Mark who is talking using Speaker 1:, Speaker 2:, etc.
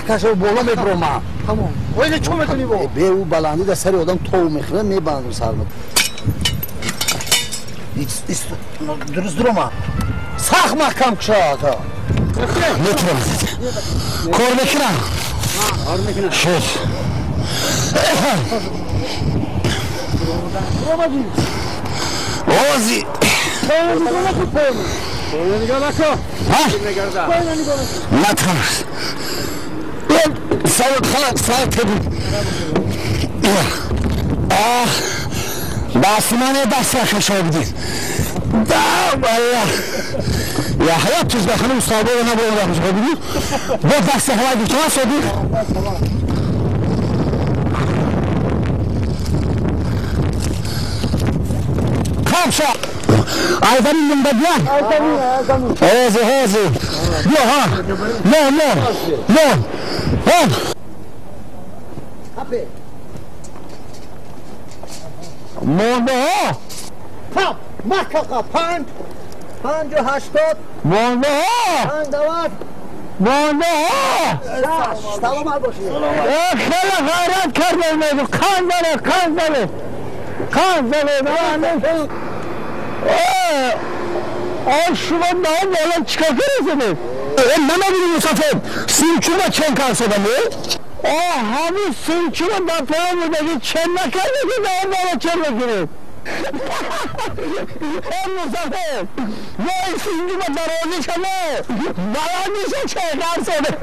Speaker 1: کشو بالا میبرم
Speaker 2: تمام ولی چون میتونی با
Speaker 1: به او بلندی در سر آدم تو میخوره میبندم سرمت درست درما سخت محکم کشا تا
Speaker 3: میتونم کار میکنم
Speaker 1: کار میکنم
Speaker 3: شد آوازی نترس سواد خلق سواد تبود دست منه دست خشا بدید دا والله یا حیات چیز بخنم صابه و نبرم را خشا بدید با دست هوا دید چه صدیق خام شا آیدانی من بدیان هازی هازی یا ها لا لا لا ها مونده ها
Speaker 2: تام محققا 5 و 80
Speaker 3: مونده ها
Speaker 2: 5 دوات
Speaker 3: مونده ها
Speaker 2: سلام علیکم
Speaker 3: خیلی غیرت کرده میگو کان داره شما نام والا چیکار کنید نمیدونی مسافر سینچون و چین کار شدم همین سینچون و دفعه بودگی چین نکرده که نام والا چین بگیرید مسافر یا این سینچون و درازی شما بیان میشه چین کار شده